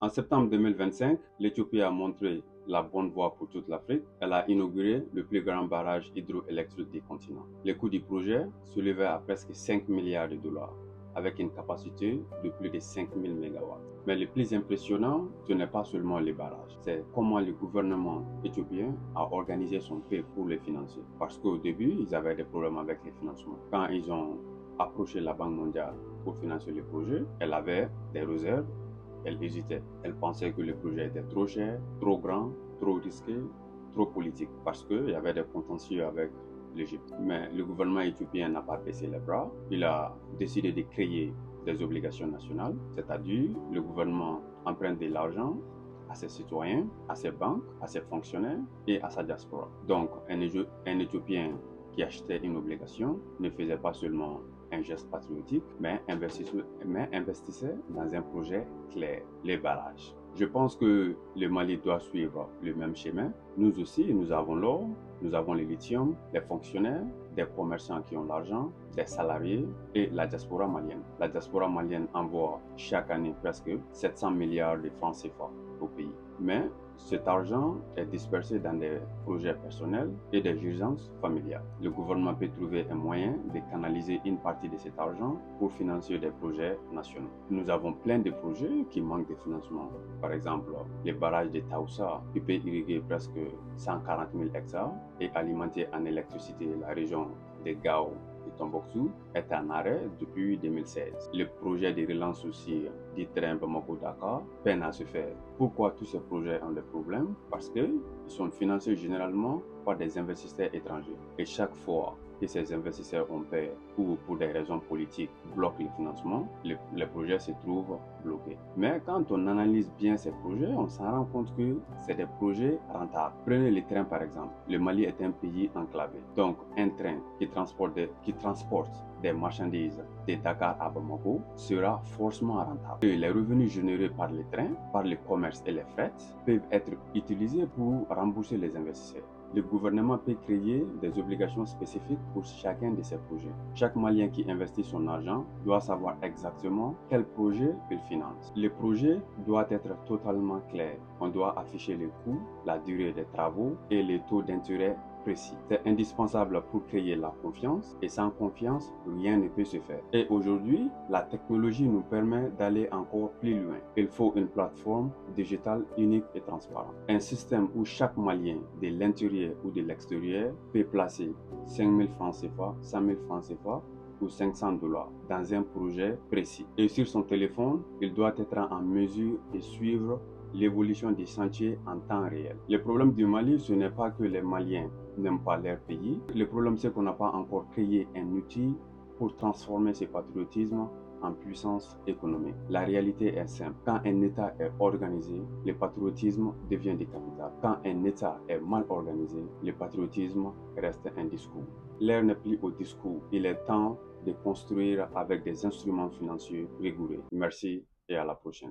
En septembre 2025, l'Éthiopie a montré la bonne voie pour toute l'Afrique. Elle a inauguré le plus grand barrage hydroélectrique du continent. Le coût du projet s'élevait à presque 5 milliards de dollars, avec une capacité de plus de 5000 MW. Mais le plus impressionnant, ce n'est pas seulement les barrages, c'est comment le gouvernement éthiopien a organisé son pays pour les financer. Parce qu'au début, ils avaient des problèmes avec les financements. Quand ils ont approché la Banque mondiale pour financer le projet, elle avait des réserves. Elle hésitait. Elle pensait que le projet était trop cher, trop grand, trop risqué, trop politique, parce qu'il y avait des contentieux avec l'Égypte. Mais le gouvernement éthiopien n'a pas baissé les bras. Il a décidé de créer des obligations nationales, c'est-à-dire le gouvernement emprunte de l'argent à ses citoyens, à ses banques, à ses fonctionnaires et à sa diaspora. Donc, un Éthiopien qui achetait une obligation ne faisait pas seulement un geste patriotique, mais investissait dans un projet clair, les barrages. Je pense que le Mali doit suivre le même chemin. Nous aussi, nous avons l'or, nous avons le lithium, les fonctionnaires, des commerçants qui ont l'argent, des salariés et la diaspora malienne. La diaspora malienne envoie chaque année presque 700 milliards de francs CFA au pays. Mais cet argent est dispersé dans des projets personnels et des urgences familiales. Le gouvernement peut trouver un moyen de canaliser une partie de cet argent pour financer des projets nationaux. Nous avons plein de projets qui manquent de financement. Par exemple, le barrage de Taoussa qui peut irriguer presque 140 000 hectares et alimenter en électricité la région de Gao et Tombouctou est en arrêt depuis 2016. Le projet de relance aussi du train Bamako-Dakar peine à se faire. Pourquoi tous ces projets ont des problèmes? Parce qu'ils sont financés généralement par des investisseurs étrangers. Et chaque fois que ces investisseurs ont peur ou pour des raisons politiques bloquent le financement, les projets se trouvent bloqués. Mais quand on analyse bien ces projets, on s'en rend compte que c'est des projets rentables. Prenez le train par exemple. Le Mali est un pays enclavé. Donc un train qui transporte des marchandises de Dakar à Bamako sera forcément rentable. Et les revenus générés par les trains, par le commerce et les frais peuvent être utilisés pour rembourser les investisseurs. Le gouvernement peut créer des obligations spécifiques pour chacun de ces projets. Chaque Malien qui investit son argent doit savoir exactement quel projet il finance. Le projet doit être totalement clair. On doit afficher les coûts, la durée des travaux et les taux d'intérêt précis. C'est indispensable pour créer la confiance et sans confiance, rien ne peut se faire. Et aujourd'hui, la technologie nous permet d'aller encore plus loin. Il faut une plateforme digitale unique et transparente. Un système où chaque Malien de l'intérieur ou de l'extérieur peut placer 5 000 francs CFA, 100 000 francs CFA ou 500 dollars dans un projet précis. Et sur son téléphone, il doit être en mesure de suivre l'évolution des chantiers en temps réel. Le problème du Mali, ce n'est pas que les Maliens n'aiment pas leur pays. Le problème, c'est qu'on n'a pas encore créé un outil pour transformer ce patriotisme en puissance économique. La réalité est simple. Quand un État est organisé, le patriotisme devient des capitales. Quand un État est mal organisé, le patriotisme reste un discours. L'heure n'est plus au discours. Il est temps de construire avec des instruments financiers rigoureux. Merci et à la prochaine.